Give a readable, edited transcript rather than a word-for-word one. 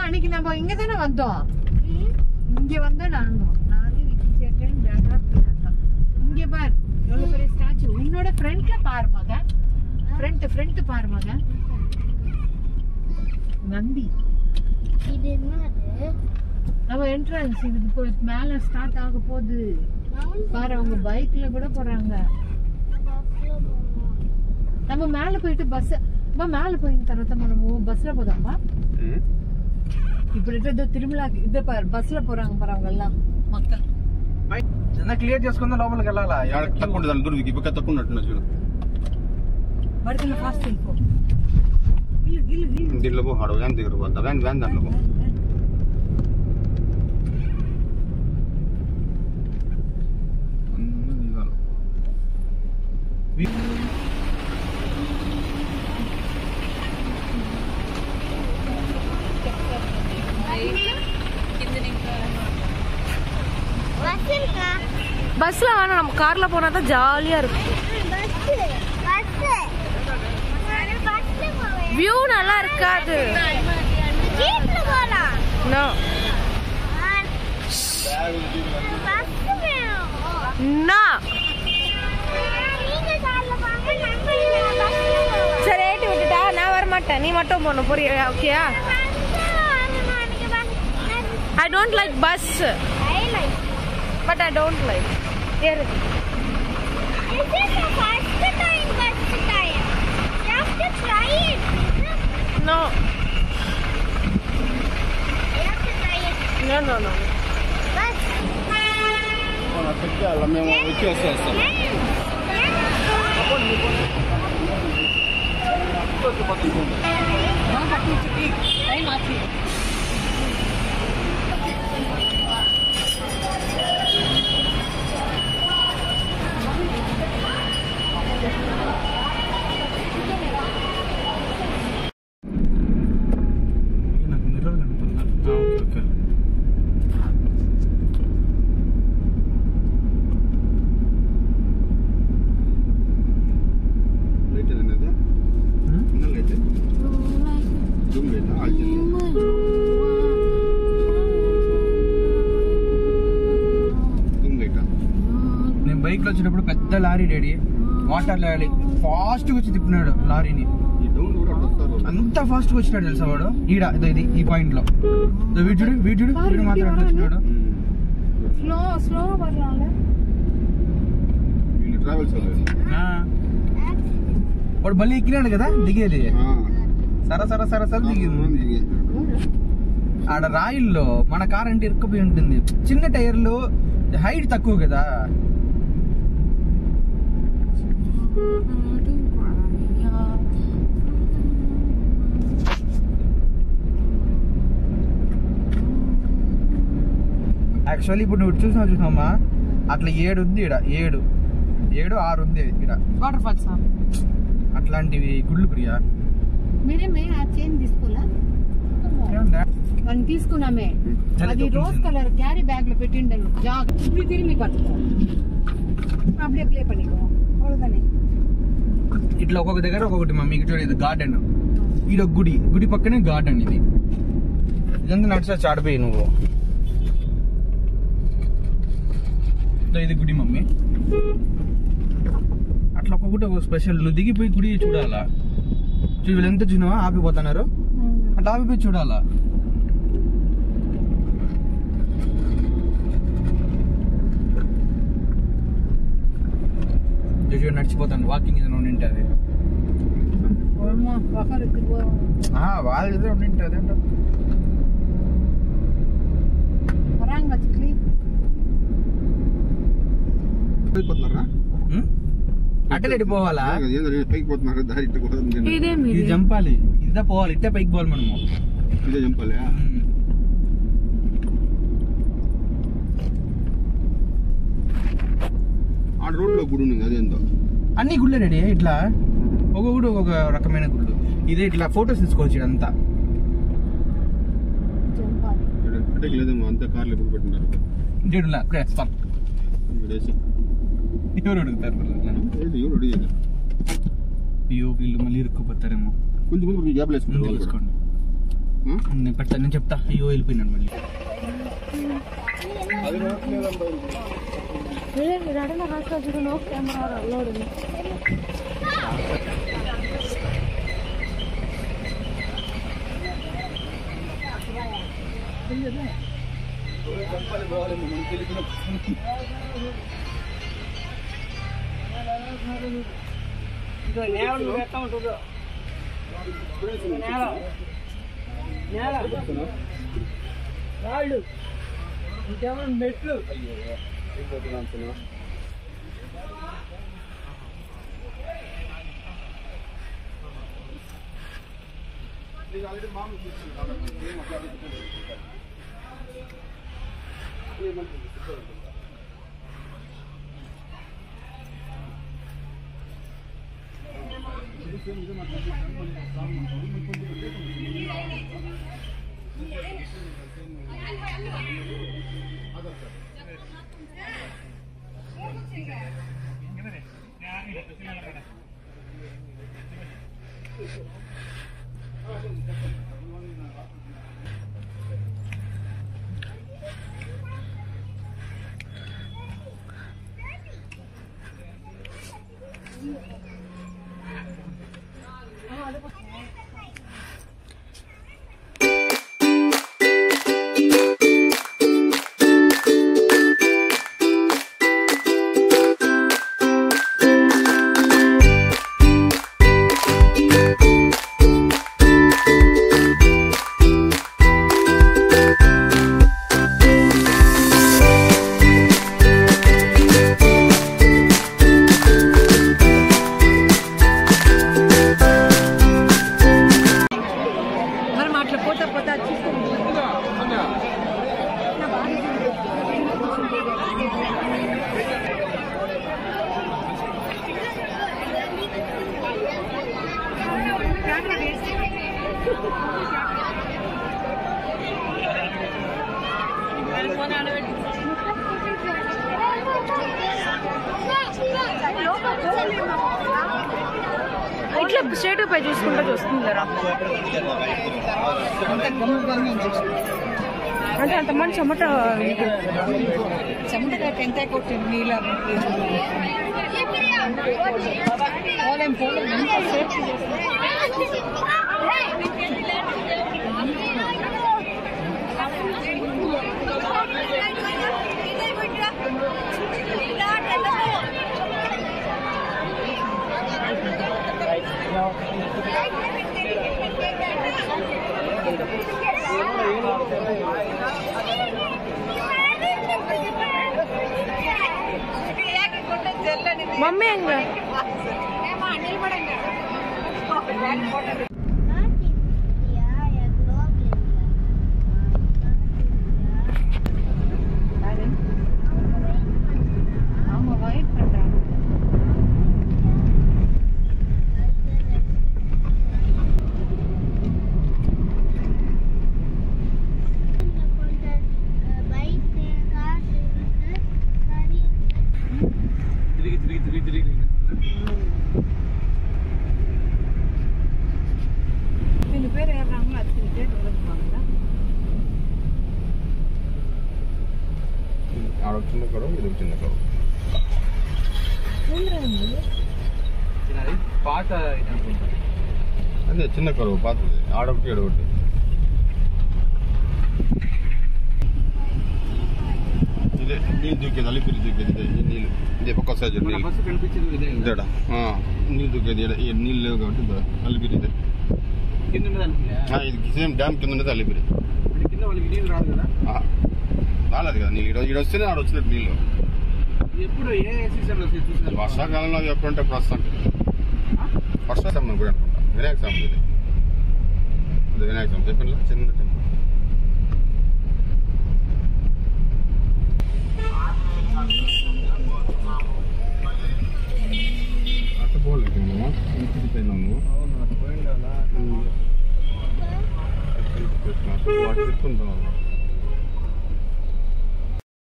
அன்னைக்கு நம்ம இங்க தானே வந்தோம். இங்க வந்தோம் நானே விக்கி சேட்டன் பேக்ரா பிரியங்கா. இங்க பார் எவ்வளவு பெரிய ஸ்டாச்சு. உன்னோட ஃப்ரண்ட்ல பாரு மகன். ஃப்ரண்ட் பாரு மகன். நந்தி. இது என்னது? நம்ம என்ட்ரன்ஸ் இதுக்கு போய் மேல ஸ்டார்ட் ஆக போகுது. பாரு அவங்க பைக்ல கூட போறாங்க. நம்ம மேல போயிட்டு பஸ் மேல போய் తర్వాత మనము బస్సులో పోదామా? ఇప్పుడు తిరుమల ఇద్దరు బస్సులో పోறாங்க పరஅவங்க எல்லாம் மக்கள். చిన్న క్లియర్ చేసుకుందా లోపలికి వెళ్ళాలా? తక్కువ ఉంటుంది దూరం ఇప్పుడు తక్కువ ఉన్నట్టున్నా చూడు. బడికల ఫాస్ట్ వెళ్ళిపో. దీంట్లో పో హాడు వ్యాన్ దగ్గర పోతా. వ్యాన్ దాంట్లో పో. பஸ்ல வேணா நம்ம கார்ல போனா தான் ஜாலியா இருக்கும். வியூ நல்லா இருக்காது. நோ நோ சரி ஏட்டி விட்டுட்டா நான் வர மாட்டேன். நீ மட்டும் போகணும் புரியா? ஓகேயா? I don't like bus. I like. But I don't like. Here. This is the first time bus time. You have to try it. No. You have to try it. No. Bus. మేము వచ్చేస్తాం. Bike లో వచ్చేటప్పుడు పెద్ద lorry daddy water lorry fast గా వచ్చి తిప్పినాడు లారీని. అంత fast గా వచ్చినాడు తెలుసా వాడు. ఇది ఈ పాయింట్ లో వీడు మాత్రం వచ్చినాడు. స్లో వాడు మళ్ళీ ఎక్కినాడు కదా దిగేది. సర దిగింది. ఆడ రాయిల్లో మన కార్ అంటే ఇరుక్కుపోయి ఉంటుంది. చిన్న టైర్లు హైట్ తక్కువ కదా. యాక్చువల్లీ ఇప్పుడు నువ్వు చూసినావమ్మా అట్లా 7 ఉంది. 7 6 ఉంది ఇక్కడ వాటర్ ఫాల్స్. అట్లాంటివి గుళ్ళు ప్రియా. మేమే ఆ చైన్ తీసుకోలా? మనం తీసుకున్నామే. అది రోజ్ కలర్ క్యారీ బ్యాగ్ లో పెట్టిండను. జాగ్రత్త తిరిగి పట్టుకో. అప్పుడే ప్లే పనికో అవ్వదనే. ఇట్లా ఒక్కొక్క దగ్గర ఒక్కొక్కటి మమ్మీ. ఇటు ఇది గార్డెన్. ఇది ఒక గుడి పక్కనే గార్డెన్. ఇదంతా నడిచా చాడిపోయి నువ్వు. ఇది గుడి మమ్మీ. అట్లా ఒక్కొక్కటి ఒక స్పెషల్. నువ్వు దిగిపోయి గుడి చూడాలా. వీళ్ళు ఎంత చూసినావా ఆపిపోతున్నారు. అట్లా ఆపిపోయి చూడాలా. నడిచిపోతాను. వాకింగ్ ఏదైనా ఉండింటది. వాళ్ళు ఏదో ఉండింటది అంటే అట్టే పోవాలా? పైకి పోతున్నారు. ఇది జంపాలి. ఇదే పోవాలి. ఇట్టే పైకి పోవాలి మనము. ఇదే జంపాలి. ఆ రోడ్ లో గుడి ఉంది. అదేందో అన్ని గుళ్ళే రెడీ. ఇట్లా ఒక్కొక్కడు ఒక్కొక్క రకమైన గుళ్ళు. ఇదే ఇట్లా ఫొటోస్ తీసుకోవచ్చు. ఇదంతా లేదేమో అంతా కార్లు ఎప్పుడు పెట్టినారు. ఎవరు అడుగుతారు? అయ్యో వీళ్ళు మళ్ళీ ఇరుక్కుపోతారేమో. కొంచెం గ్యాప్ వేసుకోండి. నేను చెప్తా. అయ్యో వెళ్ళిపోయినాను మళ్ళీ. మెట్లు ఇట్లా స్ట్రేట్ పై చూసుకుంటా చూస్తుందరా అంటే అంత మంది చెమట ఎంత కొట్టింది నీళ్ళ మమ్మీ అంగ పాత అదే చిన్న కరువు పాతది ఆడొకటి ఏడొకటి ఇదే నీళ్ళు దూకేది అలిపిరి దూకేది ఇదే ఈ నీళ్ళు ఇదే పక్క సైజు నీళ్ళు ఇదేడా నీళ్ళు దూకేది ఈ నీళ్ళు లేవు కాబట్టి అలిపిరి ఇదే ఇది సేమ్ డ్యామ్ కింద ఉండేది అలిపిరి కింద వాళ్ళకి నీళ్ళు రాదు కదా రాలేదు కదా నీళ్ళు ఈడ వస్తేనే ఆడ వచ్చినట్టు నీళ్ళు ఎప్పుడు ఏ సీజన్లో చూసిన వర్షాకాలంలో ఎప్పుడంటే అప్పుడు వస్తాం వర్షాకాలం కూడా అనుకుంటా వినాయక స్వామి ఇది అదే వినాయక స్వామి చెప్పండి చిన్న టెంపుల్ అట్లా పోలేదు మేము ఇంటిపోయినాము వాటి తిప్పుకుంటున్నాము